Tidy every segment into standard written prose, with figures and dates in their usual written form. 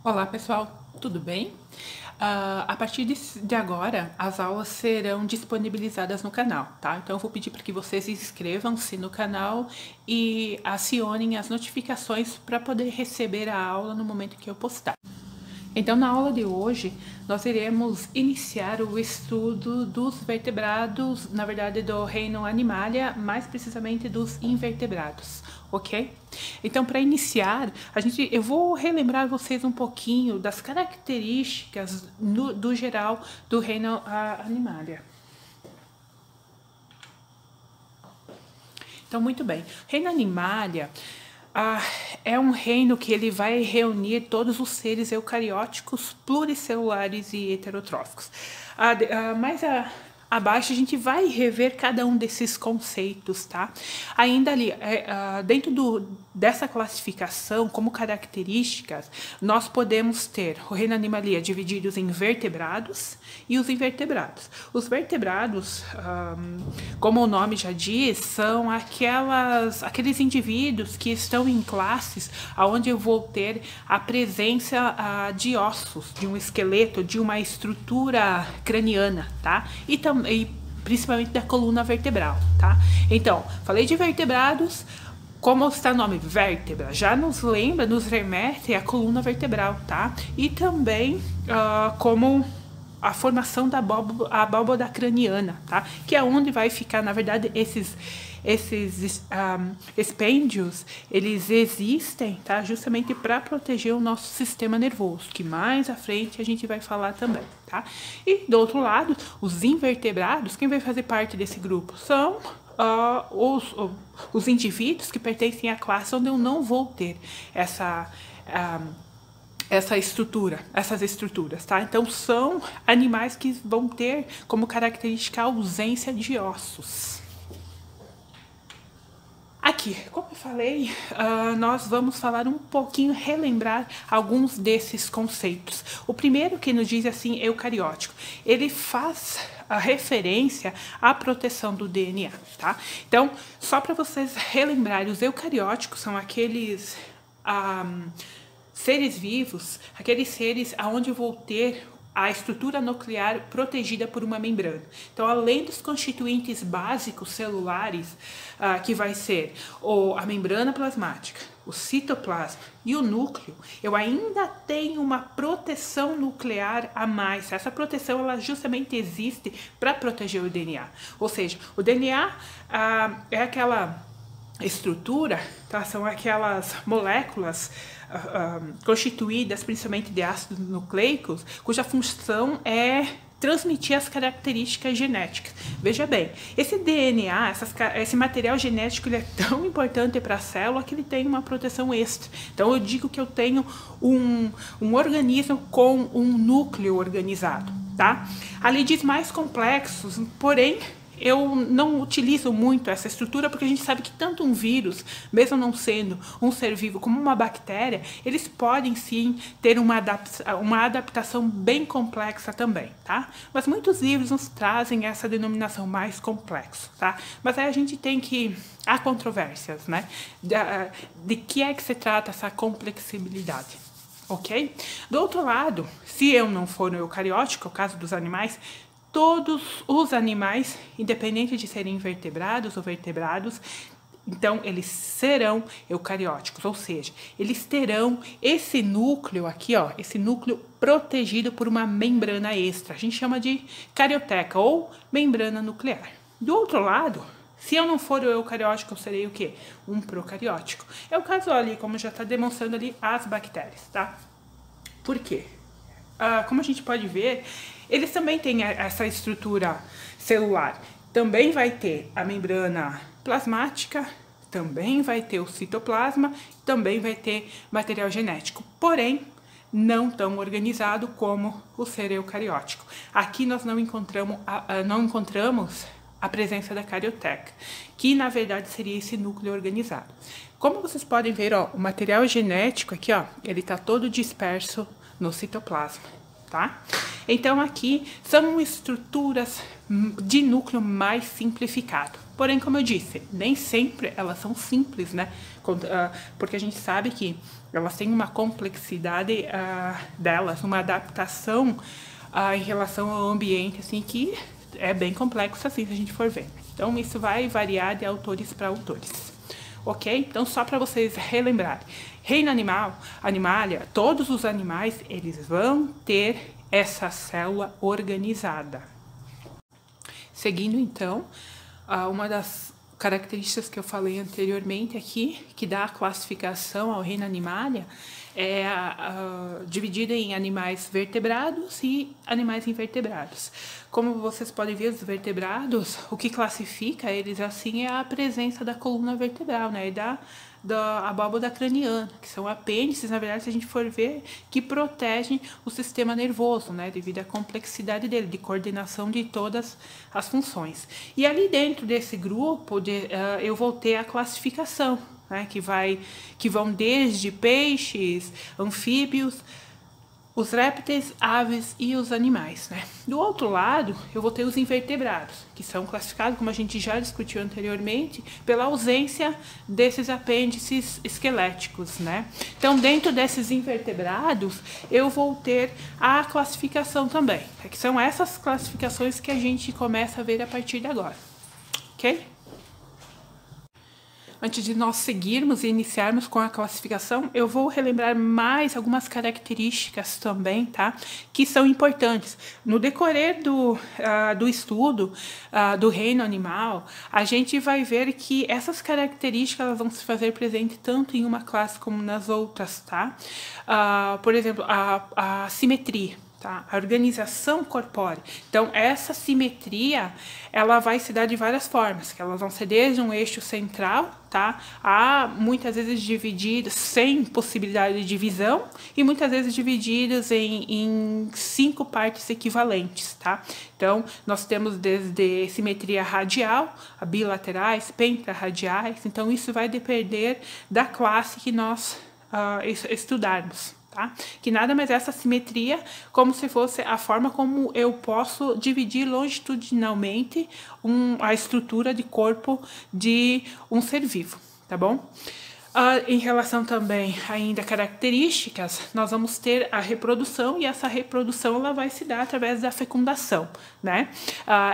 Olá pessoal, tudo bem? A partir de agora, as aulas serão disponibilizadas no canal, tá? Então eu vou pedir para que vocês inscrevam-se no canal e acionem as notificações para poder receber a aula no momento que eu postar. Então, na aula de hoje, nós iremos iniciar o estudo dos vertebrados, na verdade do reino Animalia, mais precisamente dos invertebrados, ok? Então, para iniciar, eu vou relembrar vocês um pouquinho das características do geral do reino Animalia. Então, muito bem. Reino Animalia é um reino que ele vai reunir todos os seres eucarióticos, pluricelulares e heterotróficos. Abaixo a gente vai rever cada um desses conceitos, tá? Ainda ali, dentro dessa classificação, como características, nós podemos ter o reino Animalia divididos em vertebrados e os invertebrados. Os vertebrados, como o nome já diz, são aqueles indivíduos que estão em classes onde eu vou ter a presença de ossos, de um esqueleto, de uma estrutura craniana, tá? E principalmente da coluna vertebral, tá? Então, falei de vertebrados, como está o nome? Vértebra, já nos lembra, nos remete à coluna vertebral, tá? E também como a formação da abóboda craniana, tá? Que é onde vai ficar, na verdade, esses expêndios, eles existem, tá? Justamente para proteger o nosso sistema nervoso, que mais à frente a gente vai falar também, tá? E do outro lado, os invertebrados, quem vai fazer parte desse grupo são os indivíduos que pertencem à classe onde eu não vou ter essas estruturas, tá? Então, são animais que vão ter como característica a ausência de ossos. Aqui, como eu falei, nós vamos falar um pouquinho, relembrar alguns desses conceitos. O primeiro que nos diz assim, eucariótico, ele faz a referência à proteção do DNA, tá? Então, só para vocês relembrarem, os eucarióticos são aqueles seres vivos, aqueles seres onde eu vou ter a estrutura nuclear protegida por uma membrana. Então, além dos constituintes básicos celulares, que vai ser a membrana plasmática, o citoplasma e o núcleo, eu ainda tenho uma proteção nuclear a mais. Essa proteção, ela justamente existe para proteger o DNA. Ou seja, o DNA é aquela estrutura, tá? São aquelas moléculas constituídas principalmente de ácidos nucleicos, cuja função é transmitir as características genéticas. Veja bem, esse DNA, esse material genético, ele é tão importante para a célula que ele tem uma proteção extra. Então eu digo que eu tenho um organismo com um núcleo organizado, tá? Ali diz mais complexos, porém eu não utilizo muito essa estrutura porque a gente sabe que tanto um vírus, mesmo não sendo um ser vivo como uma bactéria, eles podem sim ter uma adaptação bem complexa também, tá? Mas muitos livros nos trazem essa denominação mais complexo, tá? Mas aí a gente tem que... Há controvérsias, né? De que é que se trata essa complexibilidade, ok? Do outro lado, se eu não for no eucariótico, é o caso dos animais, todos os animais, independente de serem invertebrados ou vertebrados, então eles serão eucarióticos, ou seja, eles terão esse núcleo aqui, ó, esse núcleo protegido por uma membrana extra. A gente chama de carioteca ou membrana nuclear. Do outro lado, se eu não for o eucariótico, eu serei o quê? Um procariótico. É o caso ali, como já está demonstrando ali, as bactérias, tá? Por quê? Como a gente pode ver, eles também têm essa estrutura celular. Também vai ter a membrana plasmática, também vai ter o citoplasma, também vai ter material genético. Porém, não tão organizado como o ser eucariótico. Aqui nós não encontramos a presença da carioteca, que na verdade seria esse núcleo organizado. Como vocês podem ver, ó, o material genético aqui, ó, ele está todo disperso no citoplasma, tá? Então aqui são estruturas de núcleo mais simplificado, Porém, como eu disse, nem sempre elas são simples, né? Porque a gente sabe que elas têm uma complexidade delas, uma adaptação em relação ao ambiente, assim, que é bem complexo, assim, se a gente for ver. Então, isso vai variar de autores para autores. Ok? Então, só para vocês relembrarem. Reino animal, animalia, todos os animais, eles vão ter essa célula organizada. Seguindo, então, uma das características que eu falei anteriormente aqui, que dá a classificação ao reino animalia, é dividida em animais vertebrados e animais invertebrados. Como vocês podem ver, os vertebrados, o que classifica eles assim é a presença da coluna vertebral, né, e da abóbada craniana, que são apêndices, na verdade, se a gente for ver, que protegem o sistema nervoso, né, devido à complexidade dele, de coordenação de todas as funções. E ali dentro desse grupo, eu vou ter a classificação, né, que vão desde peixes, anfíbios, os répteis, aves e os animais, né? Do outro lado, eu vou ter os invertebrados, que são classificados, como a gente já discutiu anteriormente, pela ausência desses apêndices esqueléticos, né? Então, dentro desses invertebrados, eu vou ter a classificação também, que são essas classificações que a gente começa a ver a partir de agora, ok? Antes de nós seguirmos e iniciarmos com a classificação, eu vou relembrar mais algumas características também, tá? Que são importantes. No decorrer do estudo do reino animal, a gente vai ver que essas características elas vão se fazer presente tanto em uma classe como nas outras, tá? Por exemplo, a simetria. Tá? A organização corpórea. Então, essa simetria, ela vai se dar de várias formas, que elas vão ser desde um eixo central, tá? A muitas vezes divididas, sem possibilidade de divisão, e muitas vezes divididas em 5 partes equivalentes, tá? Então, nós temos desde simetria radial, a bilaterais, pentarradiais, então isso vai depender da classe que nós estudarmos. Tá? Que nada mais é essa simetria, como se fosse a forma como eu posso dividir longitudinalmente a estrutura de corpo de um ser vivo, tá bom? Em relação também ainda a características, nós vamos ter a reprodução e essa reprodução ela vai se dar através da fecundação, né?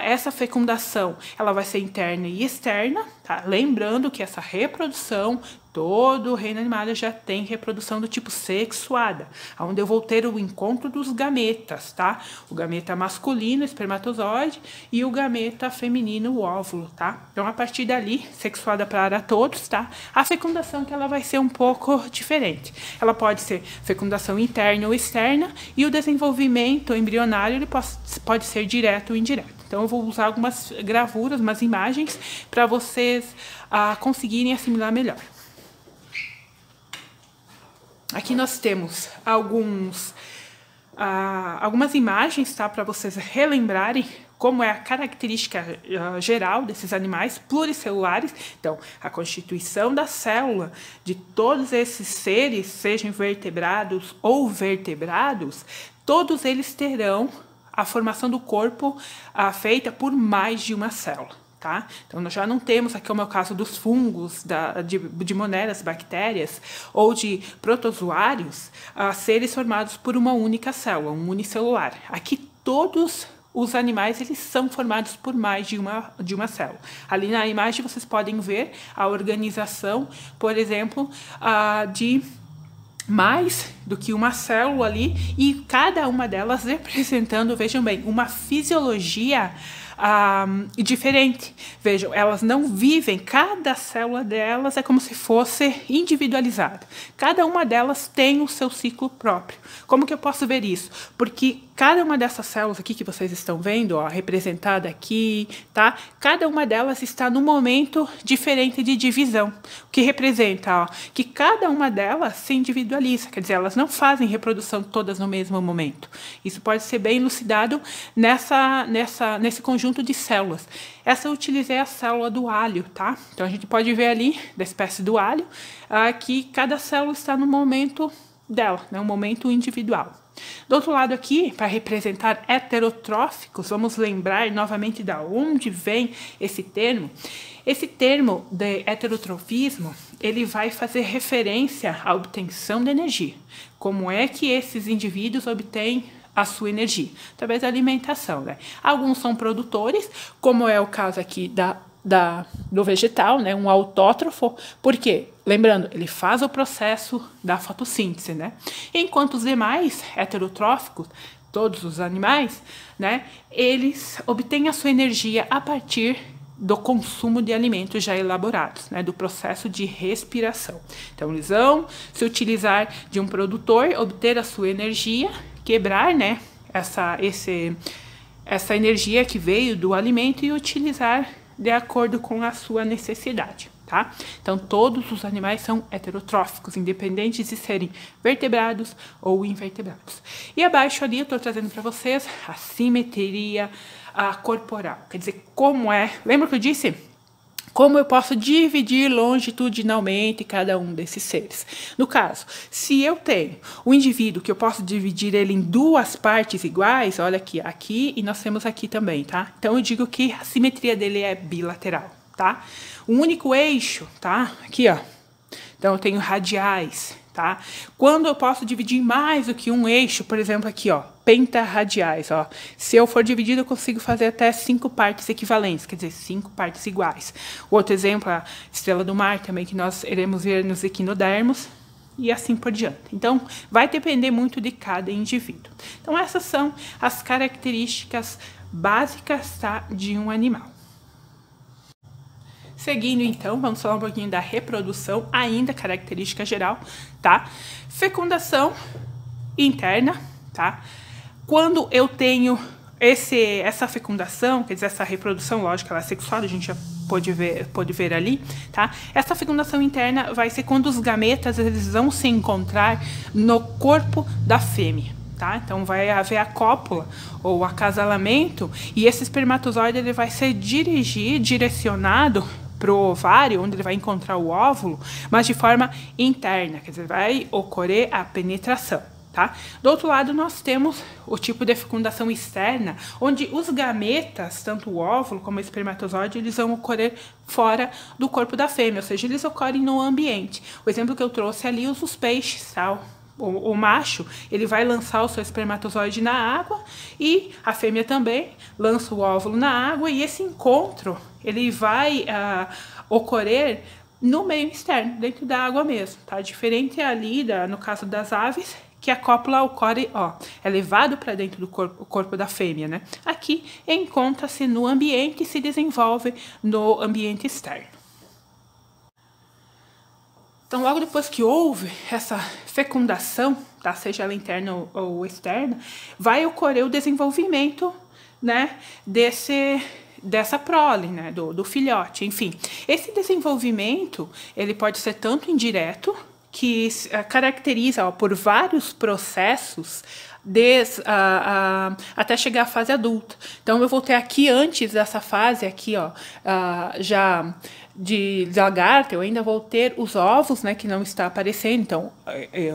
Essa fecundação ela vai ser interna e externa, tá? Lembrando que essa reprodução, todo o reino animal já tem reprodução do tipo sexuada, onde eu vou ter o encontro dos gametas, tá? O gameta masculino, o espermatozoide, e o gameta feminino, o óvulo, tá? Então, a partir dali, sexuada para todos, tá? A fecundação que ela vai ser um pouco diferente. Ela pode ser fecundação interna ou externa, e o desenvolvimento embrionário ele pode ser direto ou indireto. Então, eu vou usar algumas gravuras, umas imagens, para vocês conseguirem assimilar melhor. Aqui nós temos algumas imagens, tá, para vocês relembrarem como é a característica geral desses animais pluricelulares. Então, a constituição da célula de todos esses seres, sejam vertebrados ou vertebrados, todos eles terão a formação do corpo feita por mais de uma célula. Tá? Então, nós já não temos, aqui como é o caso dos fungos, de moneras, bactérias ou de protozoários, seres formados por uma única célula, um unicelular. Aqui todos os animais eles são formados por mais de uma célula. Ali na imagem vocês podem ver a organização, por exemplo, de mais do que uma célula ali, e cada uma delas representando, vejam bem, uma fisiologia diferente. Vejam, elas não vivem, cada célula delas é como se fosse individualizada. Cada uma delas tem o seu ciclo próprio. Como que eu posso ver isso? Porque cada uma dessas células aqui que vocês estão vendo, ó, representada aqui, tá? Cada uma delas está num momento diferente de divisão. O que representa, ó, que cada uma delas se individualiza, quer dizer, elas não fazem reprodução todas no mesmo momento. Isso pode ser bem elucidado nesse conjunto de células. Essa eu utilizei a célula do alho, tá? Então, a gente pode ver ali, da espécie do alho, que cada célula está no momento dela, né? Um momento individual. Do outro lado aqui, para representar heterotróficos, vamos lembrar novamente de onde vem esse termo. Esse termo de heterotrofismo, ele vai fazer referência à obtenção de energia. Como é que esses indivíduos obtêm a sua energia? Através da alimentação, né? Alguns são produtores, como é o caso aqui do vegetal, né? Um autótrofo, porque, lembrando, ele faz o processo da fotossíntese, né? Enquanto os demais heterotróficos, todos os animais, né? Eles obtêm a sua energia a partir do consumo de alimentos já elaborados, né, do processo de respiração. Então, eles vão se utilizar de um produtor, obter a sua energia, quebrar, né, essa energia que veio do alimento e utilizar de acordo com a sua necessidade, tá? Então, todos os animais são heterotróficos, independentes de serem vertebrados ou invertebrados. E abaixo ali eu estou trazendo para vocês a simetria corporal. Quer dizer, como é... Lembra que eu disse? Como eu posso dividir longitudinalmente cada um desses seres. No caso, se eu tenho um indivíduo que eu posso dividir ele em duas partes iguais, olha aqui e nós temos aqui também, tá? Então eu digo que a simetria dele é bilateral, tá? Um único eixo, tá? Aqui, ó. Então eu tenho radiais, tá? Quando eu posso dividir mais do que um eixo, por exemplo, aqui, ó, pentarradiais, ó. Se eu for dividido, eu consigo fazer até 5 partes equivalentes, quer dizer, 5 partes iguais. Outro exemplo, a estrela do mar também, que nós iremos ver nos equinodermos, e assim por diante. Então, vai depender muito de cada indivíduo. Então, essas são as características básicas, tá, de um animal. Seguindo, então, vamos falar um pouquinho da reprodução, ainda característica geral, tá? Fecundação interna, tá? Quando eu tenho essa fecundação, quer dizer, essa reprodução, lógico, ela é sexual, a gente já pode ver ali, tá? Essa fecundação interna vai ser quando os gametas, eles vão se encontrar no corpo da fêmea, tá? Então, vai haver a cópula, ou acasalamento, e esse espermatozoide, ele vai ser direcionado para o ovário, onde ele vai encontrar o óvulo, mas de forma interna, quer dizer, vai ocorrer a penetração, tá? Do outro lado, nós temos o tipo de fecundação externa, onde os gametas, tanto o óvulo como o espermatozoide, eles vão ocorrer fora do corpo da fêmea, ou seja, eles ocorrem no ambiente. O exemplo que eu trouxe ali, os peixes, tá? O macho, ele vai lançar o seu espermatozoide na água e a fêmea também lança o óvulo na água, e esse encontro, ele vai ocorrer no meio externo, dentro da água mesmo, tá? Diferente ali, no caso das aves, que a cópula ocorre, ó, é levado para dentro do corpo da fêmea, né? Aqui encontra-se no ambiente e se desenvolve no ambiente externo. Então, logo depois que houve essa fecundação, tá, seja ela interna ou externa, vai ocorrer o desenvolvimento, né, dessa prole, né, do filhote, enfim. Esse desenvolvimento, ele pode ser tanto indireto, que caracteriza, ó, por vários processos, até chegar à fase adulta. Então, eu vou ter aqui, antes dessa fase, aqui, ó, já de lagarta, eu ainda vou ter os ovos, né, que não está aparecendo. Então,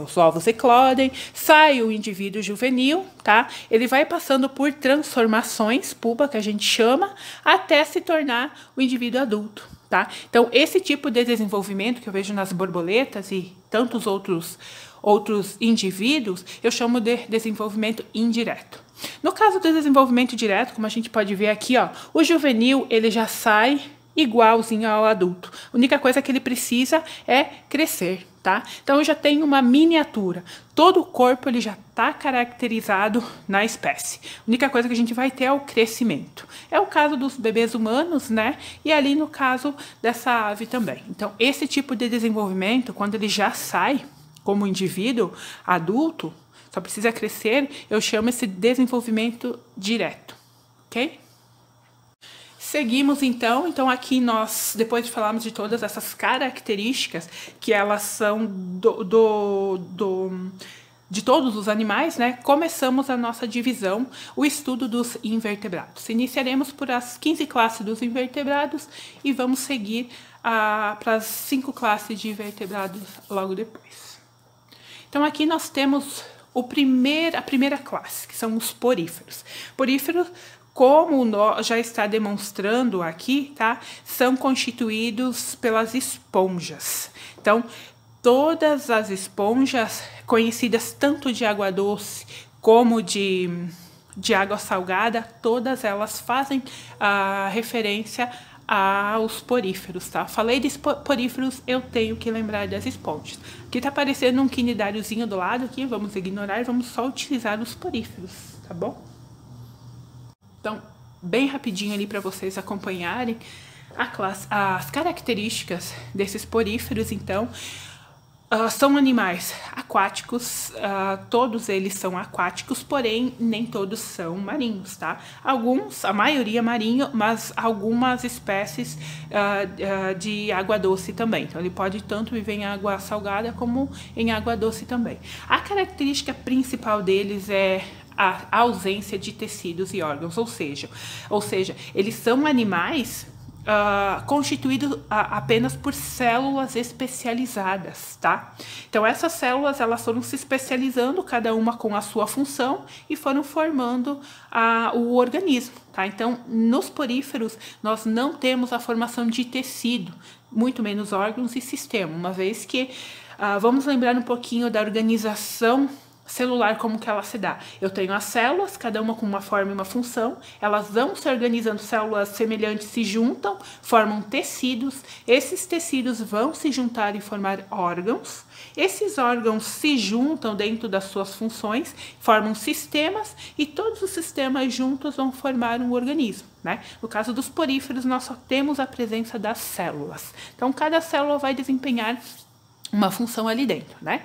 os ovos eclodem, sai o indivíduo juvenil, tá? Ele vai passando por transformações, pupa, que a gente chama, até se tornar o indivíduo adulto, tá? Então, esse tipo de desenvolvimento que eu vejo nas borboletas e tantos outros indivíduos, eu chamo de desenvolvimento indireto. No caso do desenvolvimento direto, como a gente pode ver aqui, ó, o juvenil, ele já sai igualzinho ao adulto. A única coisa que ele precisa é crescer, tá? Então, eu já tenho uma miniatura. Todo o corpo, ele já está caracterizado na espécie. A única coisa que a gente vai ter é o crescimento. É o caso dos bebês humanos, né? E ali no caso dessa ave também. Então, esse tipo de desenvolvimento, quando ele já sai como indivíduo adulto, só precisa crescer, eu chamo esse desenvolvimento direto, ok? Seguimos, então aqui nós, depois de falarmos de todas essas características, que elas são de todos os animais, né? Começamos a nossa divisão, o estudo dos invertebrados. Iniciaremos por as 15 classes dos invertebrados e vamos seguir para as 5 classes de invertebrados logo depois. Então, aqui nós temos a primeira classe, que são os poríferos. Poríferos, como já está demonstrando aqui, tá? São constituídos pelas esponjas. Então, todas as esponjas conhecidas tanto de água doce como de água salgada, todas elas fazem referência aos poríferos, tá? Falei de poríferos, eu tenho que lembrar das esponjas. Aqui tá aparecendo um quinidáriozinho do lado aqui, vamos ignorar e vamos só utilizar os poríferos, tá bom? Então, bem rapidinho ali para vocês acompanharem as características desses poríferos, a são animais aquáticos, todos eles são aquáticos, porém nem todos são marinhos, tá? A maioria marinho, mas algumas espécies de água doce também. Então ele pode tanto viver em água salgada como em água doce também. A característica principal deles é a ausência de tecidos e órgãos, ou seja, eles são animais constituído apenas por células especializadas, tá? Então essas células elas foram se especializando, cada uma com a sua função, e foram formando o organismo, tá? Então nos poríferos nós não temos a formação de tecido, muito menos órgãos e sistema, uma vez que vamos lembrar um pouquinho da organização celular, como que ela se dá. Eu tenho as células, cada uma com uma forma e uma função, elas vão se organizando, células semelhantes se juntam, formam tecidos, esses tecidos vão se juntar e formar órgãos, esses órgãos se juntam dentro das suas funções, formam sistemas, e todos os sistemas juntos vão formar um organismo, né? No caso dos poríferos, nós só temos a presença das células. Então, cada célula vai desempenhar uma função ali dentro, né?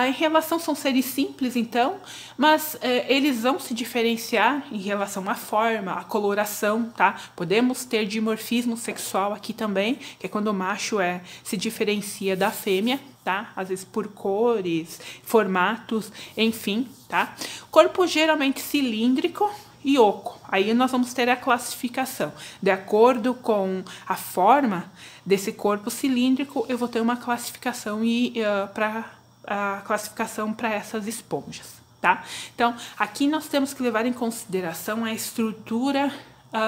Em relação, são seres simples, então, mas eles vão se diferenciar em relação à forma, à coloração, tá? Podemos ter dimorfismo sexual aqui também, que é quando o macho se diferencia da fêmea, tá? Às vezes por cores, formatos, enfim, tá? Corpo geralmente cilíndrico e oco. Aí nós vamos ter a classificação. De acordo com a forma desse corpo cilíndrico, eu vou ter uma classificação para essas esponjas, tá? Então, aqui nós temos que levar em consideração a estrutura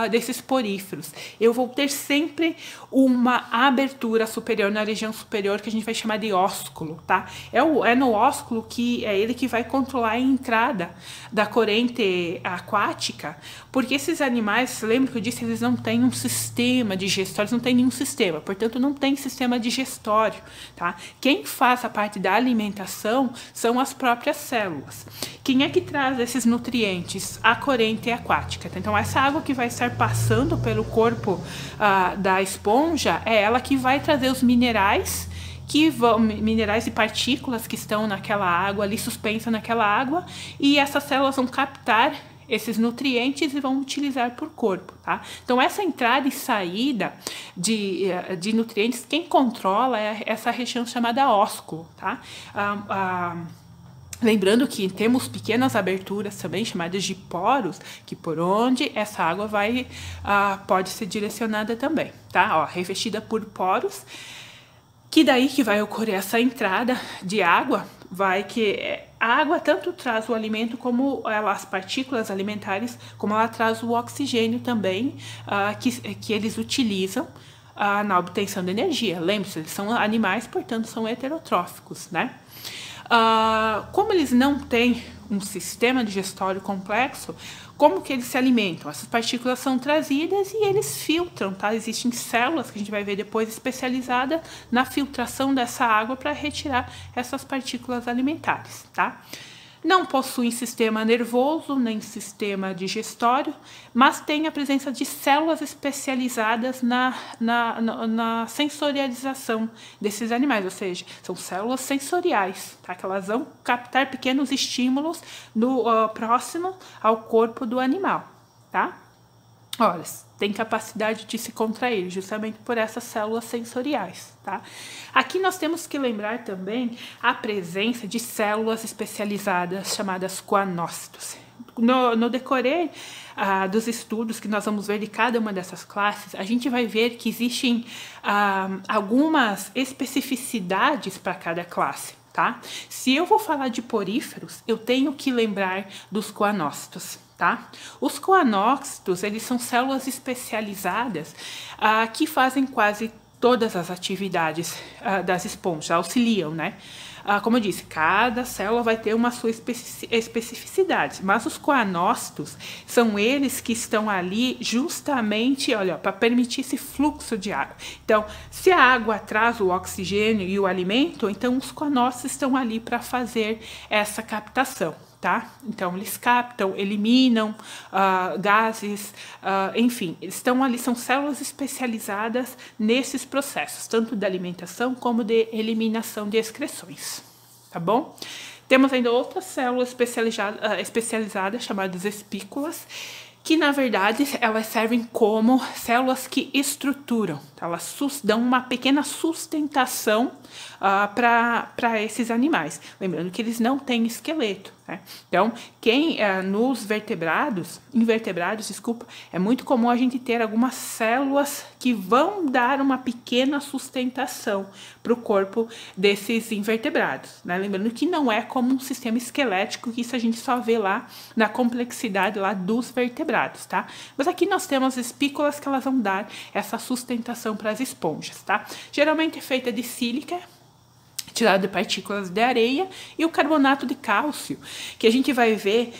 desses poríferos. Eu vou ter sempre uma abertura superior, na região superior, que a gente vai chamar de ósculo, tá? É no ósculo que é ele que vai controlar a entrada da corrente aquática, porque esses animais, lembra que eu disse, eles não têm um sistema digestório, não tem nenhum sistema, portanto não tem sistema digestório, tá? Quem faz a parte da alimentação são as próprias células. Quem é que traz esses nutrientes? A corrente aquática. Então essa água que vai estar passando pelo corpo da esponja é ela que vai trazer os minerais minerais e partículas que estão naquela água ali, suspensa naquela água, e essas células vão captar esses nutrientes e vão utilizar por corpo, tá? Então essa entrada e saída de nutrientes, quem controla é essa região chamada ósculo, tá? Lembrando que temos pequenas aberturas também, chamadas de poros, que por onde essa água pode ser direcionada também, tá? Revestida por poros, que daí que vai ocorrer essa entrada de água, a água tanto traz o alimento como as partículas alimentares, como ela traz o oxigênio também, que eles utilizam na obtenção de energia. Lembre-se, eles são animais, portanto são heterotróficos, né? Como eles não têm um sistema digestório complexo, como que eles se alimentam? Essas partículas são trazidas e eles filtram, tá? Existem células que a gente vai ver depois especializadas na filtração dessa água para retirar essas partículas alimentares, tá? Não possuem sistema nervoso nem sistema digestório, mas tem a presença de células especializadas na sensorialização desses animais, ou seja, são células sensoriais, tá? Que elas vão captar pequenos estímulos próximo ao corpo do animal, tá? Olha, tem capacidade de se contrair justamente por essas células sensoriais, tá? Aqui nós temos que lembrar também a presença de células especializadas chamadas coanócitos. No decorrer dos estudos que nós vamos ver de cada uma dessas classes, a gente vai ver que existem algumas especificidades para cada classe, tá? Se eu vou falar de poríferos, eu tenho que lembrar dos coanócitos, tá? Os coanócitos, eles são células especializadas que fazem quase todas as atividades das esponjas, auxiliam, né? Como eu disse, cada célula vai ter uma sua especificidade, mas os coanócitos são eles que estão ali justamente, olha, para permitir esse fluxo de água. Então, se a água traz o oxigênio e o alimento, então os coanócitos estão ali para fazer essa captação. Tá? Então, eles captam, eliminam gases, enfim, eles estão ali, são células especializadas nesses processos, tanto de alimentação como de eliminação de excreções, tá bom? Temos ainda outras células especializadas chamadas espículas, que na verdade elas servem como células que estruturam, tá? Elas dão uma pequena sustentação para esses animais. Lembrando que eles não têm esqueleto, né? Então, nos invertebrados, desculpa, é muito comum a gente ter algumas células que vão dar uma pequena sustentação para o corpo desses invertebrados, né? Lembrando que não é como um sistema esquelético, que isso a gente só vê lá na complexidade lá dos vertebrados, tá? Mas aqui nós temos espículas que elas vão dar essa sustentação para as esponjas, tá? Geralmente é feita de sílica, tirado de partículas de areia, e o carbonato de cálcio, que a gente vai ver,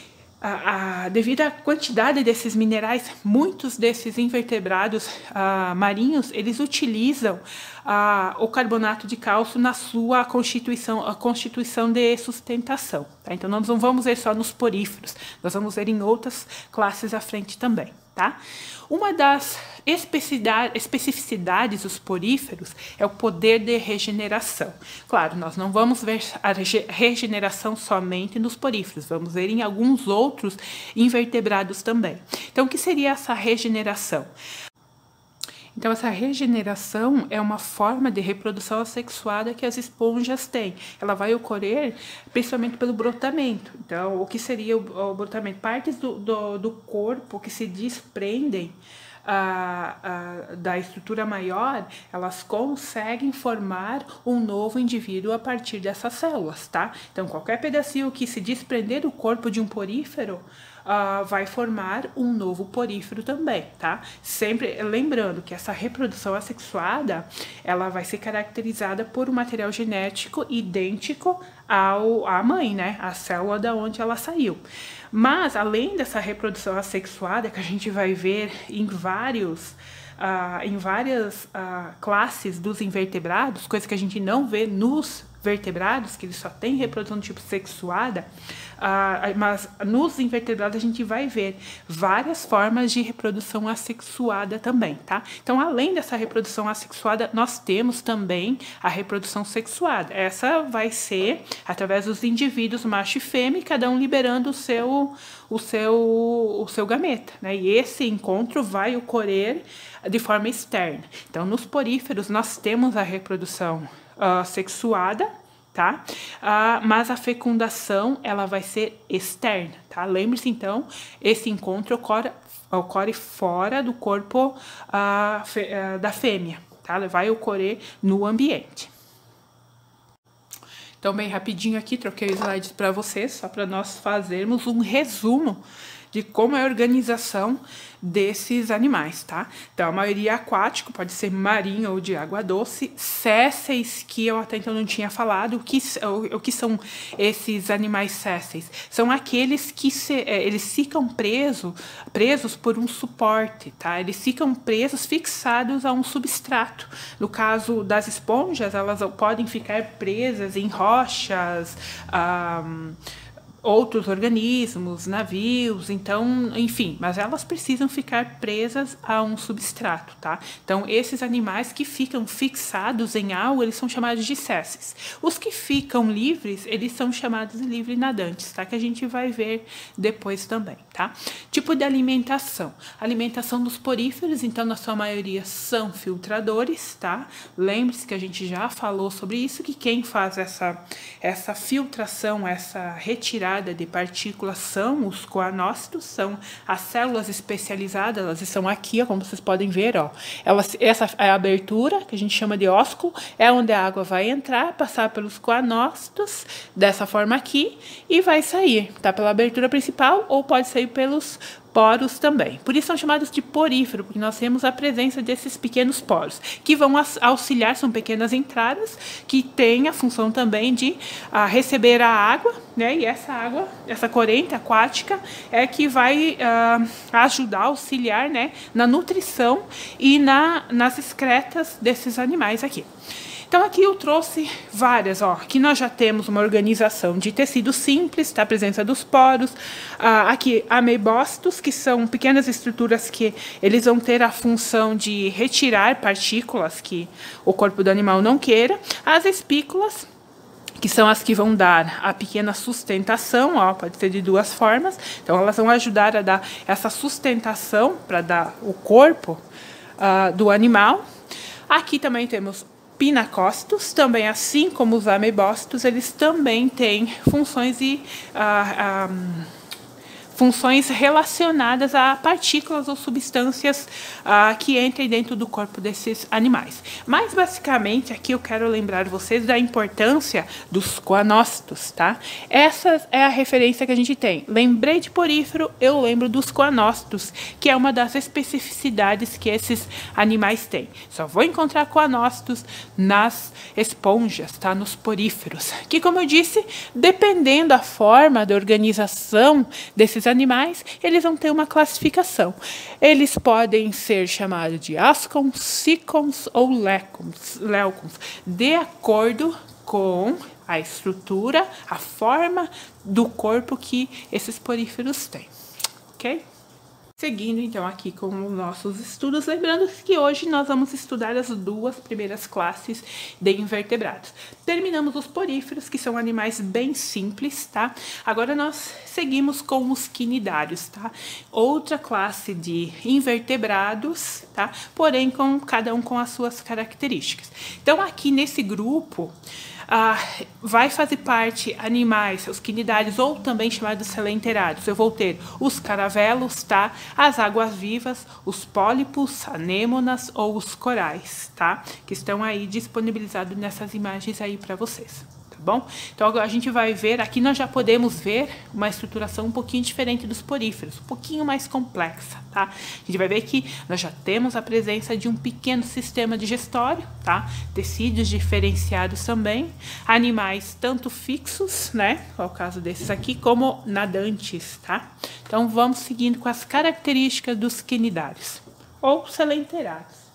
devido à quantidade desses minerais, muitos desses invertebrados marinhos, eles utilizam o carbonato de cálcio na sua constituição de sustentação, tá? Então, nós não vamos ver só nos poríferos, nós vamos ver em outras classes à frente também, tá? Uma das especificidades dos poríferos é o poder de regeneração. Claro, nós não vamos ver a regeneração somente nos poríferos, vamos ver em alguns outros invertebrados também. Então, o que seria essa regeneração? Então, essa regeneração é uma forma de reprodução assexuada que as esponjas têm. Ela vai ocorrer principalmente pelo brotamento. Então, o que seria o brotamento? Partes do corpo que se desprendem da estrutura maior, elas conseguem formar um novo indivíduo a partir dessas células, tá? Então, qualquer pedacinho que se desprender do corpo de um porífero vai formar um novo porífero também, tá? Sempre lembrando que essa reprodução assexuada, ela vai ser caracterizada por um material genético idêntico à mãe, né? A célula da onde ela saiu. Mas, além dessa reprodução assexuada, que a gente vai ver em várias classes dos invertebrados, coisa que a gente não vê nos vertebrados, que eles só têm reprodução do tipo sexuada, mas nos invertebrados a gente vai ver várias formas de reprodução assexuada também, tá? Então, além dessa reprodução assexuada, nós temos também a reprodução sexuada. Essa vai ser através dos indivíduos macho e fêmea, cada um liberando o seu gameta, né? E esse encontro vai ocorrer de forma externa. Então, nos poríferos, nós temos a reprodução sexuada, tá? Mas a fecundação, ela vai ser externa, tá? Lembre-se, então, esse encontro ocorre fora do corpo da fêmea, tá? Ele vai ocorrer no ambiente. Então, bem rapidinho aqui, troquei os slides para vocês, só para nós fazermos um resumo de como é a organização desses animais, tá? Então, a maioria é aquático, pode ser marinho ou de água doce. Sésseis, que eu até então não tinha falado, o que são esses animais sésseis? São aqueles que eles ficam presos por um suporte, tá? Eles ficam presos, fixados a um substrato. No caso das esponjas, elas podem ficar presas em rochas, outros organismos, navios, então, enfim, mas elas precisam ficar presas a um substrato, tá? Então, esses animais que ficam fixados em algo, eles são chamados de sésseis. Os que ficam livres, eles são chamados de livre nadantes, tá? Que a gente vai ver depois também. tá? Tipo de alimentação. Alimentação dos poríferos, então, na sua maioria, são filtradores, tá? Lembre-se que a gente já falou sobre isso, que quem faz essa filtração, essa retirada de partículas são os coanócitos, são as células especializadas, elas estão aqui, ó, como vocês podem ver, ó. Essa é a abertura, que a gente chama de ósculo, é onde a água vai entrar, passar pelos coanócitos, dessa forma aqui, e vai sair, tá? Pela abertura principal, ou pode sair pelos poros também. Por isso são chamados de porífero, porque nós temos a presença desses pequenos poros, que vão auxiliar, são pequenas entradas, que têm a função também de receber a água, né? E essa água, essa corrente aquática, é que vai ajudar, auxiliar, né? Na nutrição e nas excretas desses animais aqui. Então, aqui eu trouxe várias, ó. Aqui nós já temos uma organização de tecido simples, tá? A presença dos poros. Aqui, ameibócitos, que são pequenas estruturas que eles vão ter a função de retirar partículas que o corpo do animal não queira. As espículas, que são as que vão dar a pequena sustentação, ó, pode ser de duas formas. Então, elas vão ajudar a dar essa sustentação para dar o corpo do animal. Aqui também temos pinacócitos, também assim como os ameibócitos, eles também têm funções funções relacionadas a partículas ou substâncias que entrem dentro do corpo desses animais. Mas, basicamente, aqui eu quero lembrar vocês da importância dos coanócitos, tá? Essa é a referência que a gente tem. Lembrei de porífero, eu lembro dos coanócitos, que é uma das especificidades que esses animais têm. Só vou encontrar coanócitos nas esponjas, tá? Nos poríferos. Que, como eu disse, dependendo da forma, da organização desses animais, eles vão ter uma classificação. Eles podem ser chamados de ascons, cicons ou leucons, de acordo com a estrutura, a forma do corpo que esses poríferos têm, ok? Seguindo, então, aqui com os nossos estudos, lembrando que hoje nós vamos estudar as duas primeiras classes de invertebrados. Terminamos os poríferos, que são animais bem simples, tá? Agora nós seguimos com os quinidários, tá? Outra classe de invertebrados, tá? Porém, cada um com as suas características. Então, aqui nesse grupo, vai fazer parte animais, os quinidários, ou também chamados selenterados. Eu vou ter os caravelos, tá? As águas-vivas, os pólipos, anêmonas ou os corais, tá? Que estão aí disponibilizados nessas imagens aí para vocês. Tá bom? Então, agora a gente vai ver, aqui nós já podemos ver uma estruturação um pouquinho diferente dos poríferos, um pouquinho mais complexa, tá? A gente vai ver que nós já temos a presença de um pequeno sistema digestório, tá? Tecidos diferenciados também, animais tanto fixos, né? É o caso desses aqui, como nadantes, tá? Então, vamos seguindo com as características dos quinidários, ou selenterados.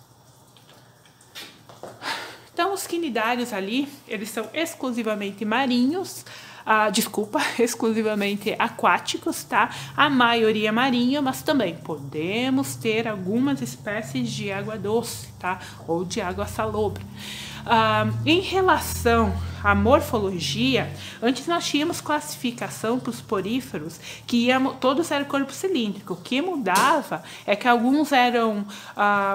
Então, os quinidários ali, eles são exclusivamente marinhos, exclusivamente aquáticos, tá? A maioria marinha, mas também podemos ter algumas espécies de água doce, tá? Ou de água salobra. Em relação à morfologia, antes nós tínhamos classificação para os poríferos, que todos eram corpo cilíndrico. O que mudava é que alguns eram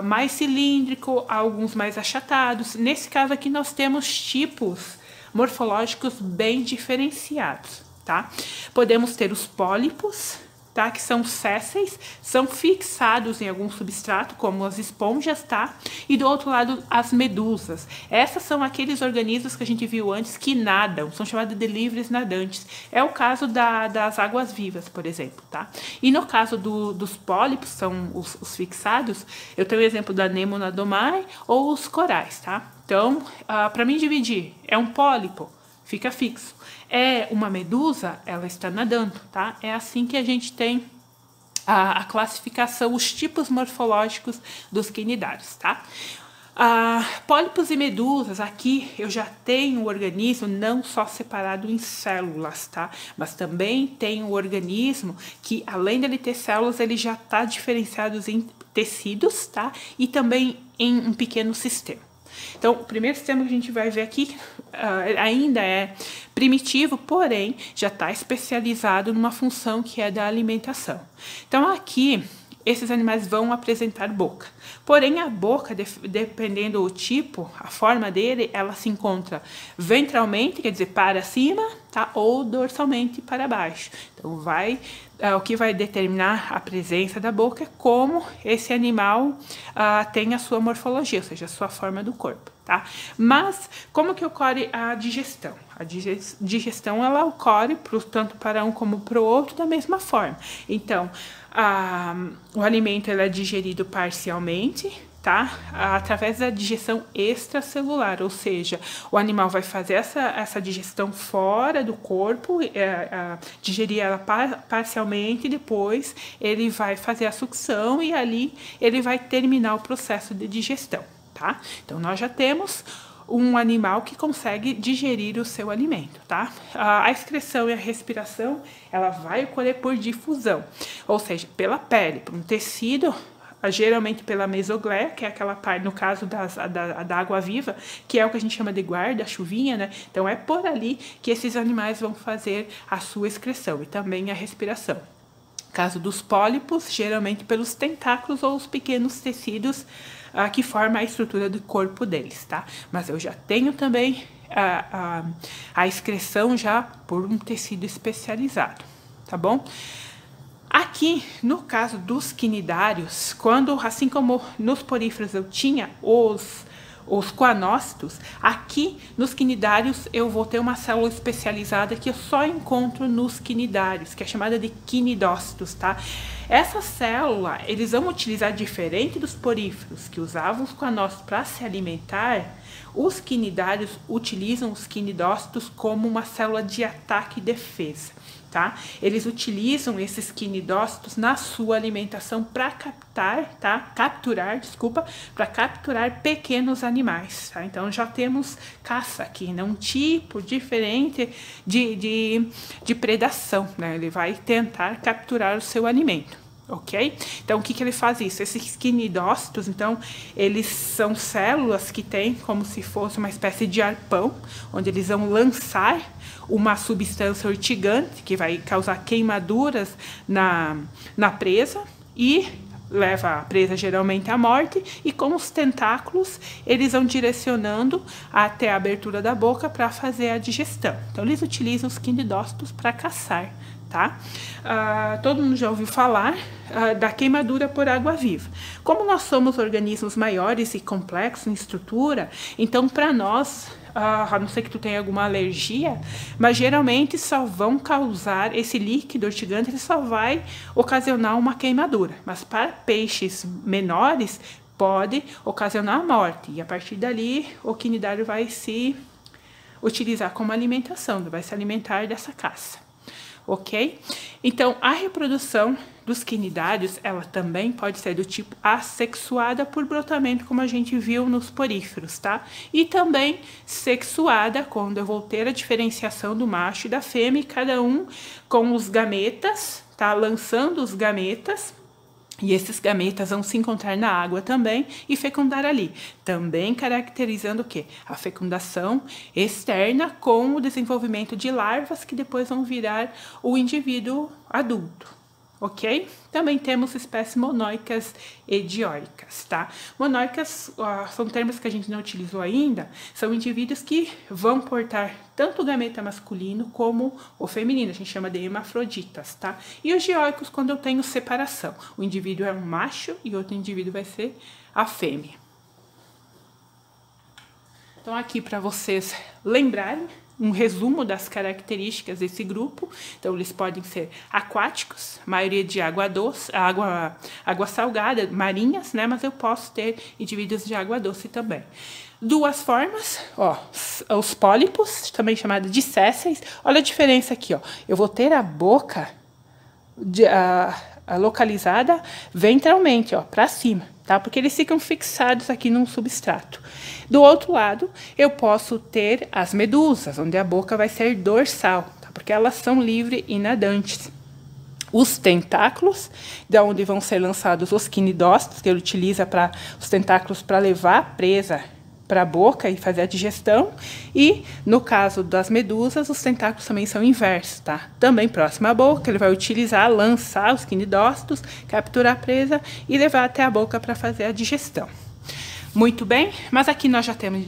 mais cilíndricos, alguns mais achatados. Nesse caso aqui nós temos tipos morfológicos bem diferenciados, tá? Podemos ter os pólipos, tá? Que são sésseis, são fixados em algum substrato, como as esponjas, tá? E do outro lado, as medusas. Essas são aqueles organismos que a gente viu antes que nadam, são chamados de livres nadantes. É o caso das águas-vivas, por exemplo, tá? E no caso dos pólipos, são os fixados, eu tenho o exemplo da Anemona domai ou os corais, tá? Então, para mim dividir, é um pólipo, fica fixo. É uma medusa, ela está nadando, tá? É assim que a gente tem a classificação, os tipos morfológicos dos quinidários, tá? Pólipos e medusas, aqui eu já tenho o organismo não só separado em células, tá? Mas também tem o organismo que, além dele ter células, ele já está diferenciado em tecidos, tá? E também em um pequeno sistema. Então, o primeiro sistema que a gente vai ver aqui ainda é primitivo, porém, já está especializado numa função que é da alimentação. Então, aqui, esses animais vão apresentar boca. Porém, a boca, dependendo do tipo, a forma dele, ela se encontra ventralmente, quer dizer, para cima, tá? Ou dorsalmente para baixo. Então, o que vai determinar a presença da boca é como esse animal tem a sua morfologia, ou seja, a sua forma do corpo, tá? Mas, como que ocorre a digestão? A digestão, ela ocorre tanto para um como para o outro da mesma forma. Então, o alimento ele é digerido parcialmente, tá? Através da digestão extracelular, ou seja, o animal vai fazer essa digestão fora do corpo, digerir ela parcialmente, e depois ele vai fazer a sucção e ali ele vai terminar o processo de digestão, tá? Então, nós já temos um animal que consegue digerir o seu alimento, tá? A excreção e a respiração, ela vai ocorrer por difusão, ou seja, pela pele, por um tecido, geralmente pela mesogleia, que é aquela parte, no caso da água viva, que é o que a gente chama de guarda-chuvinha, né? Então, é por ali que esses animais vão fazer a sua excreção e também a respiração. No caso dos pólipos, geralmente pelos tentáculos ou os pequenos tecidos que formam a estrutura do corpo deles, tá? Mas eu já tenho também a excreção já por um tecido especializado, tá bom? Aqui, no caso dos quinidários, assim como nos poríferos eu tinha os coanócitos, aqui nos quinidários eu vou ter uma célula especializada que eu só encontro nos quinidários, que é chamada de quinidócitos, tá? Essa célula, eles vão utilizar, diferente dos poríferos, que usavam os coanócitos para se alimentar, os quinidários utilizam os quinidócitos como uma célula de ataque e defesa, tá? Eles utilizam esses quinidócitos na sua alimentação para capturar pequenos animais, tá? Então, já temos caça aqui, né? Um tipo diferente de predação, né? Ele vai tentar capturar o seu alimento, ok? Então, o que ele faz isso? Esses quinidócitos, então, eles são células que têm como se fosse uma espécie de arpão, onde eles vão lançar uma substância urticante, que vai causar queimaduras na presa e leva a presa geralmente à morte, e com os tentáculos eles vão direcionando até a abertura da boca para fazer a digestão. Então, eles utilizam os quinidócitos para caçar, tá? Todo mundo já ouviu falar da queimadura por água viva. Como nós somos organismos maiores e complexos em estrutura, então para nós, a não ser que tu tenha alguma alergia, mas geralmente só vão causar esse líquido urticante, ele só vai ocasionar uma queimadura. Mas para peixes menores, pode ocasionar a morte. E a partir dali, o quinidário vai se utilizar como alimentação, vai se alimentar dessa caça. Ok? Então, a reprodução dos quinidários, ela também pode ser do tipo assexuada por brotamento, como a gente viu nos poríferos, tá? E também sexuada, quando eu vou ter a diferenciação do macho e da fêmea, cada um com os gametas, tá? Lançando os gametas. E esses gametas vão se encontrar na água também e fecundar ali. Também caracterizando o quê? A fecundação externa com o desenvolvimento de larvas que depois vão virar o indivíduo adulto. Ok? Também temos espécies monóicas e dióricas, tá? Monóicas são termos que a gente não utilizou ainda, são indivíduos que vão portar tanto o gameta masculino como o feminino, a gente chama de hermafroditas, tá? E os dióricos, quando eu tenho separação, o indivíduo é um macho e outro indivíduo vai ser a fêmea. Então, aqui para vocês lembrarem, um resumo das características desse grupo. Então, eles podem ser aquáticos, maioria de água doce, água salgada, marinhas, né? Mas eu posso ter indivíduos de água doce também. Duas formas, ó, os pólipos, também chamados de sésseis. Olha a diferença aqui, ó. Eu vou ter a boca localizada ventralmente, ó, para cima, tá? Porque eles ficam fixados aqui num substrato. Do outro lado, eu posso ter as medusas, onde a boca vai ser dorsal, tá? Porque elas são livre e nadantes. Os tentáculos, de onde vão ser lançados os quinidócitos, que ele utiliza os tentáculos para levar a presa para a boca e fazer a digestão. E, no caso das medusas, os tentáculos também são inversos, tá? Também próximo à boca, ele vai utilizar, lançar os quinidócitos, capturar a presa e levar até a boca para fazer a digestão. Muito bem, mas aqui nós já temos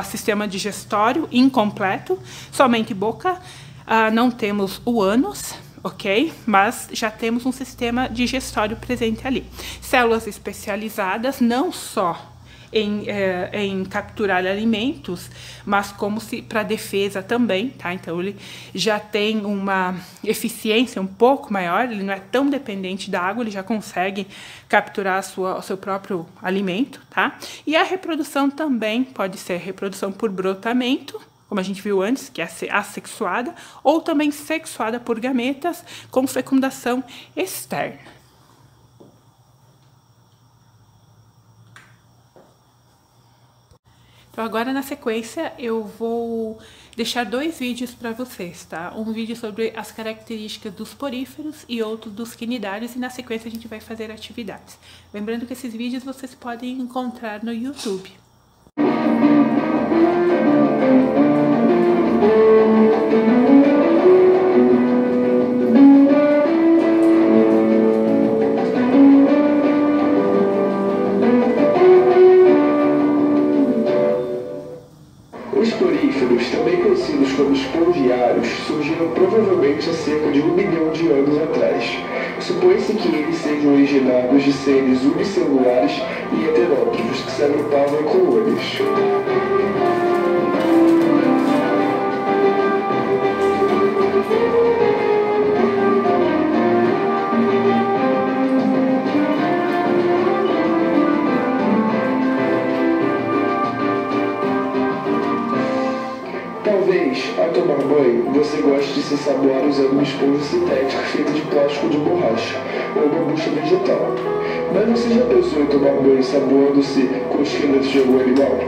sistema digestório incompleto, somente boca, não temos o ânus, ok? Mas já temos um sistema digestório presente ali. Células especializadas, não só em capturar alimentos, mas como se para defesa também, tá? Então ele já tem uma eficiência um pouco maior, ele não é tão dependente da água, ele já consegue capturar o seu próprio alimento, tá? E a reprodução também pode ser reprodução por brotamento, como a gente viu antes, que é assexuada, ou também sexuada por gametas com fecundação externa. Então, agora, na sequência, eu vou deixar 2 vídeos para vocês, tá? Um vídeo sobre as características dos poríferos e outro dos quinidários, e na sequência a gente vai fazer atividades. Lembrando que esses vídeos vocês podem encontrar no YouTube. Os poríferos, também conhecidos como espongiários, surgiram provavelmente há cerca de 1 bilhão de anos atrás. Supõe-se que eles sejam originados de seres unicelulares e heterótrofos que se agrupavam em colônias. Talvez, ao tomar banho, você goste de se ensaboar usando uma esponja sintética feita de plástico de borracha ou uma bucha vegetal. Mas você já pensou em tomar banho ensaboando-se com os filetes de algum animal?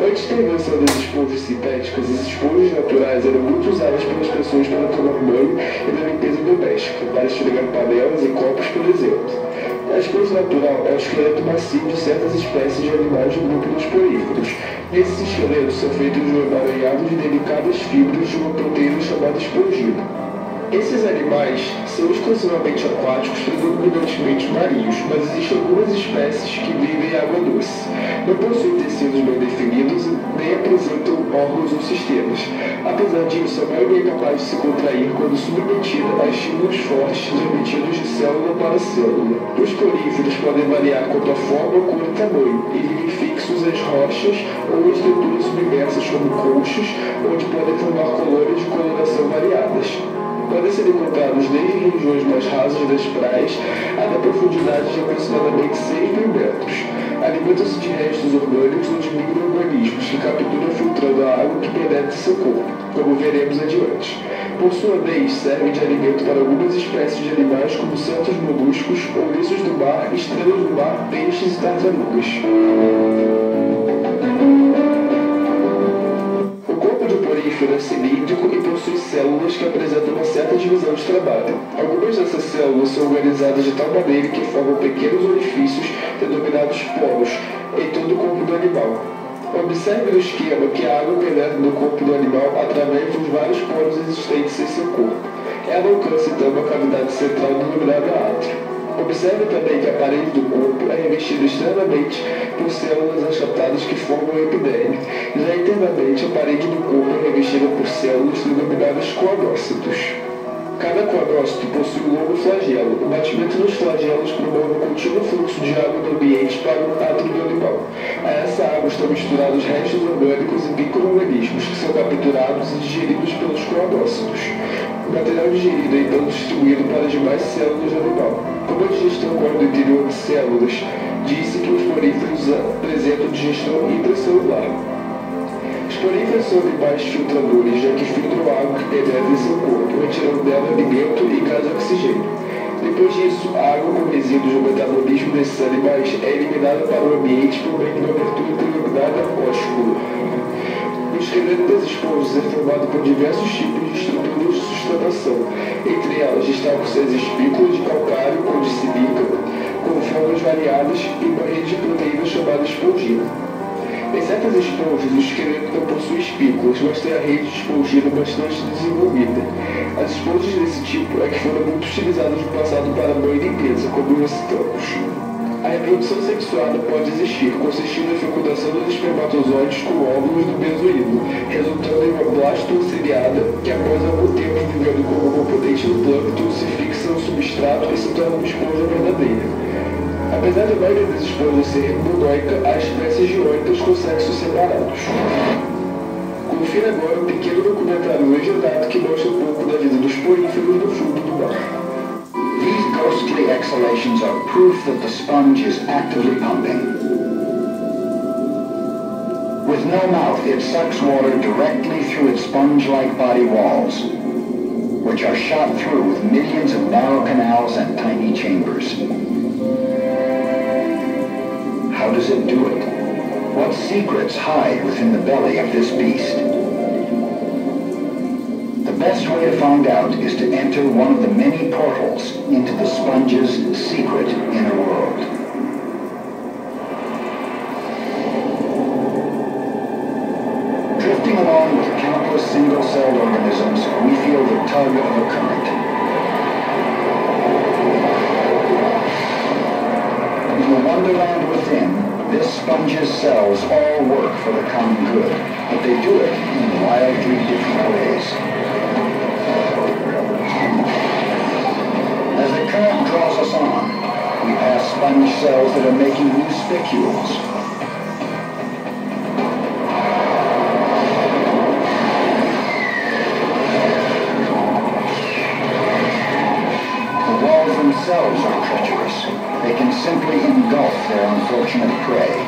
Antes da invenção das esponjas sintéticas, as esponjas naturais eram muito usadas pelas pessoas para tomar banho e na limpeza doméstica, para esfregar panelas e copos, por exemplo. A esponja natural é o esqueleto macio de certas espécies de animais do grupo dos poríferos. Esses esqueletos são feitos de um emaranhado de delicadas fibras de uma proteína chamada espongina. Esses animais são exclusivamente aquáticos, predominantemente marinhos, mas existem algumas espécies que vivem em água doce. Não possuem tecidos bem definidos nem apresentam órgãos ou sistemas. Apesar disso, a maioria é capaz de se contrair quando submetida a estímulos fortes transmitidos de célula para célula. Os poríferos podem variar quanto à forma, cor e tamanho, e vivem fixos às rochas ou em estruturas submersas como conchos, onde podem formar colônias de coloração variadas. Podem ser encontrados desde regiões mais rasas das praias até profundidades de aproximadamente 6 mil metros. Alimentam-se de restos orgânicos ou de micro-organismos que capturam filtrando a água que penetra seu corpo, como veremos adiante. Por sua vez, servem de alimento para algumas espécies de animais como certos moluscos, ouriços do mar, estrelas do mar, peixes e tartarugas. É cilíndrico e possui células que apresentam uma certa divisão de trabalho. Algumas dessas células são organizadas de tal maneira que formam pequenos orifícios denominados poros em todo o corpo do animal. Observe no esquema que a água penetra no corpo do animal através dos vários poros existentes em seu corpo. Ela alcança então uma cavidade central denominada átrio. Observe também que a parede do corpo é revestida externamente por células achatadas que formam a epiderme. Já internamente, a parede do corpo é revestida por células denominadas coanócitos. Cada coanócito possui um longo flagelo. O batimento dos flagelos promove um contínuo fluxo de água do ambiente para o átrio do animal. A essa água estão misturados restos orgânicos e micro-organismos que são capturados e digeridos pelos coanócitos. O material digerido é então distribuído para as demais células do animal. Como a digestão ocorre no interior de células, disse que os poríferos apresentam digestão intracelular. Os poríferos são animais filtradores, já que filtram a água que penetra em seu corpo, retirando dela alimento e gás oxigênio. Depois disso, a água com resíduos do metabolismo desses animais é eliminada para o ambiente por meio de uma abertura denominada ósculo. O esqueleto das esponjas é formado por diversos tipos de estruturas de sustentação. Entre elas destacam-se as espículas de calcário ou de sílica, com formas variadas e uma rede de proteínas chamada espongina. Em certas esponjas, o esqueleto não possui espículas, mas tem a rede esponjina bastante desenvolvida. As esponjas desse tipo é que foram muito utilizadas no passado para banho e limpeza, como já citamos. A reprodução sexuada pode existir, consistindo em fecundação dos espermatozoides com óvulos do mesoído, resultando em uma blasto ciliada que, após algum tempo vivendo como componente do plâncton, se fixa no substrato e se torna uma esponja verdadeira. Apesar de a maioria das esponjas ser monóica, há espécies dioicas com sexos separados. Confira agora um pequeno documentário legendado que mostra um pouco da vida dos poríferos no fundo do mar. These ghostly exhalations are proof that the sponge is actively pumping. With no mouth, it sucks water directly through its sponge-like body walls, which are shot through with millions of narrow canals and tiny chambers. How does it do it? What secrets hide within the belly of this beast? The best way to find out is to enter one of the many portals into the sponge's secret inner world. Drifting along with countless single-celled organisms, we feel the tug of a current. In the wonderland within, this sponge's cells all work for the common good, but they do it in wildly different ways. As the current draws us on, we pass sponge cells that are making new spicules. The walls themselves are treacherous. They can simply engulf their unfortunate prey.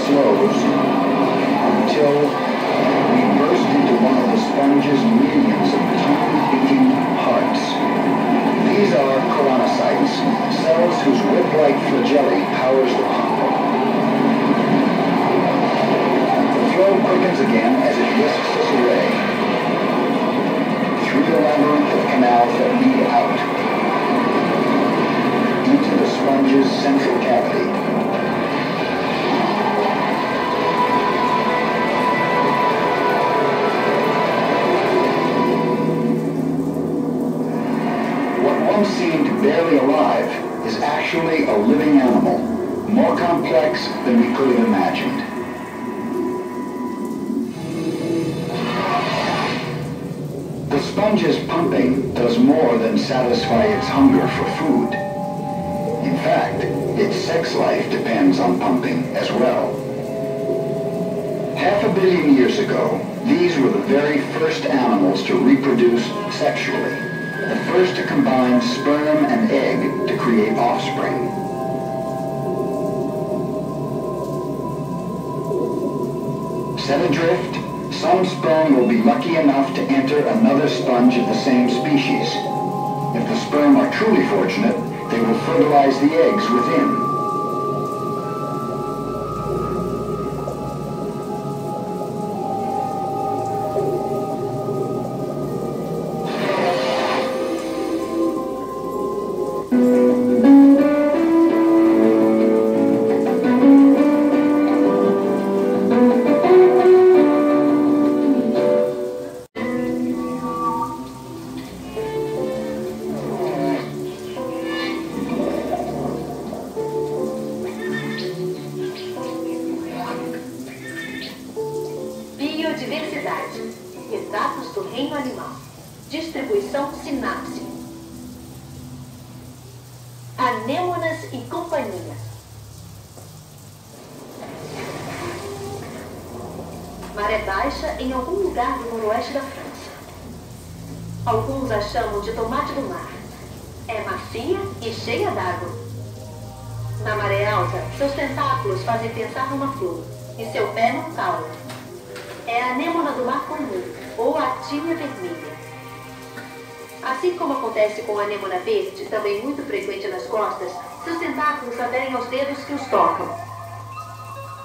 Slows until we burst into one of the sponge's millions of tiny beating hearts. These are colonocytes, cells whose whip-like flagellae powers the pump. The flow quickens again as it whisks us away through the labyrinth of canals that lead out into the sponge's central cavity. Seemed barely alive is actually a living animal, more complex than we could have imagined. The sponge's pumping does more than satisfy its hunger for food. In fact, its sex life depends on pumping as well. 500 million years ago, these were the very first animals to reproduce sexually. The first to combine sperm and egg to create offspring. Set adrift, some sperm will be lucky enough to enter another sponge of the same species. If the sperm are truly fortunate, they will fertilize the eggs within. Biodiversidade. Retratos do reino animal. Distribuição sinapse. Anêmonas e companhia. Maré baixa em algum lugar do noroeste da França. Alguns a chamam de tomate do mar. É macia e cheia d'água. Na maré alta, seus tentáculos fazem pensar numa flor e seu pé num caule. É a anêmona do mar comum, ou a tímia vermelha. Assim como acontece com a anêmona verde, também muito frequente nas costas, seus tentáculos aderem aos dedos que os tocam.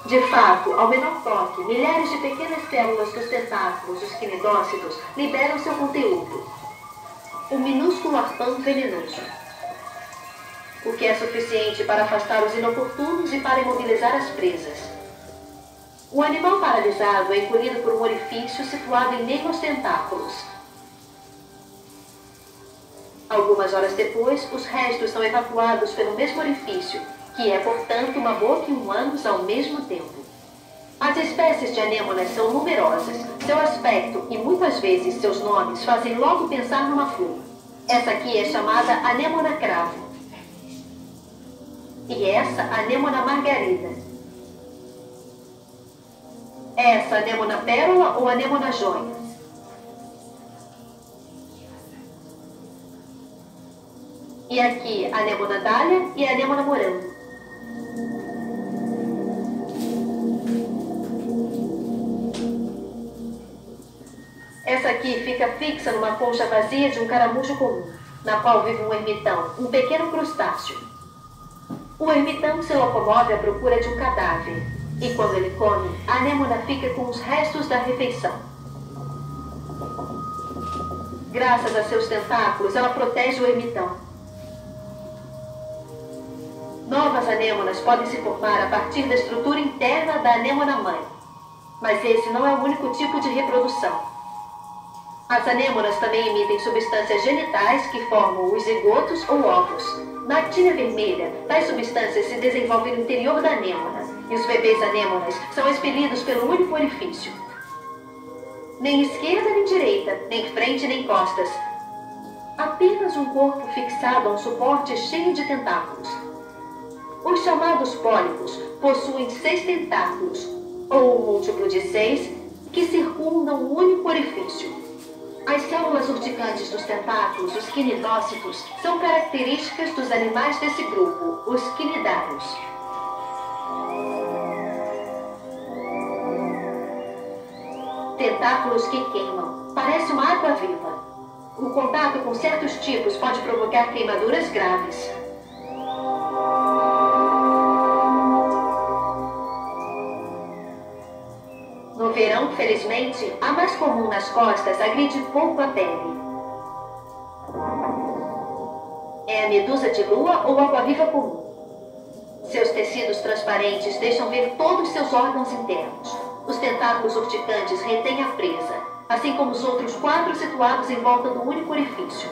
De fato, ao menor toque, milhares de pequenas células dos tentáculos, os quinidócitos, liberam seu conteúdo. Um minúsculo arpão venenoso. O que é suficiente para afastar os inoportunos e para imobilizar as presas. O animal paralisado é engolido por um orifício situado em meio aos tentáculos. Algumas horas depois, os restos são evacuados pelo mesmo orifício, que é, portanto, uma boca e um ânus ao mesmo tempo. As espécies de anêmonas são numerosas. Seu aspecto e, muitas vezes, seus nomes fazem logo pensar numa flor. Essa aqui é chamada anêmona cravo. E essa, anêmona margarida. Essa, anêmona pérola ou anêmona joia. E aqui, anêmona dália e anêmona morango. Essa aqui fica fixa numa concha vazia de um caramujo comum, na qual vive um ermitão, um pequeno crustáceo. O ermitão se locomove à procura de um cadáver, e quando ele come, a anêmona fica com os restos da refeição. Graças a seus tentáculos, ela protege o ermitão. Novas anêmonas podem se formar a partir da estrutura interna da anêmona-mãe, mas esse não é o único tipo de reprodução. As anêmonas também emitem substâncias genitais que formam os zigotos ou ovos. Na actina vermelha, tais substâncias se desenvolvem no interior da anêmona, e os bebês anêmonas são expelidos pelo único orifício. Nem esquerda nem direita, nem frente nem costas. Apenas um corpo fixado a um suporte cheio de tentáculos. Os chamados pólipos possuem 6 tentáculos, ou um múltiplo de 6, que circundam um único orifício. As células urticantes dos tentáculos, os quinidócitos, são características dos animais desse grupo, os quinidários. Tentáculos que queimam. Parece uma água viva. O contato com certos tipos pode provocar queimaduras graves. No verão, felizmente, a mais comum nas costas agride pouco a pele. É a medusa de lua ou água-viva comum. Seus tecidos transparentes deixam ver todos seus órgãos internos. Os tentáculos urticantes retêm a presa, assim como os outros 4 situados em volta do único orifício.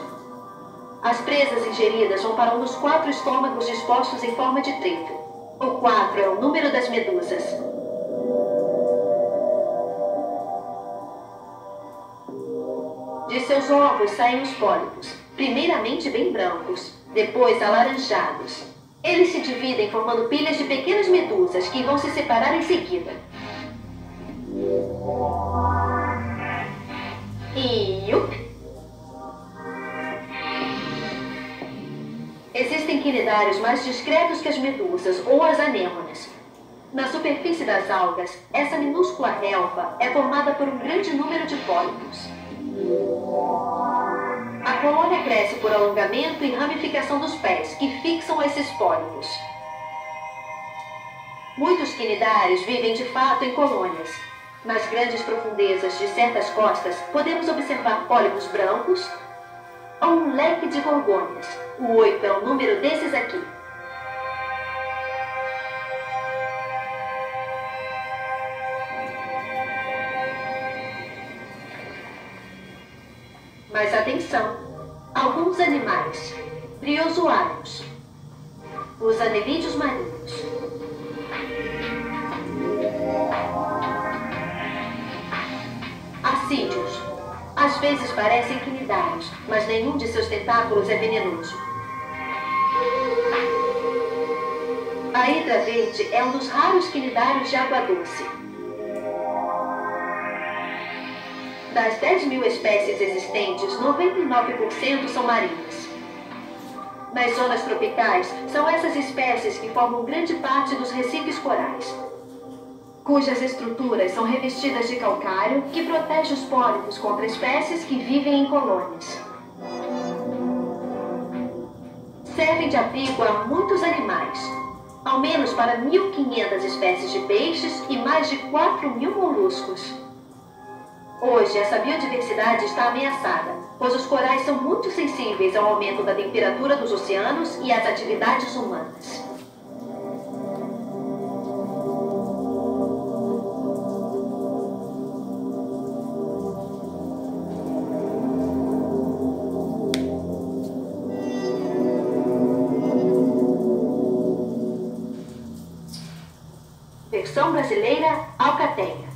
As presas ingeridas vão para um dos 4 estômagos dispostos em forma de trevo. O 4 é o número das medusas. De seus ovos saem os pólipos, primeiramente bem brancos, depois alaranjados. Eles se dividem formando pilhas de pequenas medusas que vão se separar em seguida. E existem quinidários mais discretos que as medusas ou as anêmonas. Na superfície das algas, essa minúscula relva é formada por um grande número de pólipos. A colônia cresce por alongamento e ramificação dos pés, que fixam esses pólipos. Muitos quinidários vivem de fato em colônias. Nas grandes profundezas de certas costas, podemos observar pólipos brancos ou um leque de gorgônias. O 8 é o número desses aqui. Mas atenção, alguns animais, briozoários, os anelídeos marinhos, assídeos, às vezes parecem quinidários, mas nenhum de seus tentáculos é venenoso. A hidra verde é um dos raros quinidários de água doce. Das 10.000 espécies existentes, 99% são marinhas. Nas zonas tropicais, são essas espécies que formam grande parte dos recifes corais, cujas estruturas são revestidas de calcário que protege os pólipos contra espécies que vivem em colônias. servem de abrigo a muitos animais. Ao menos para 1.500 espécies de peixes e mais de 4.000 moluscos. Hoje, essa biodiversidade está ameaçada, pois os corais são muito sensíveis ao aumento da temperatura dos oceanos e às atividades humanas. Versão brasileira, alcateia.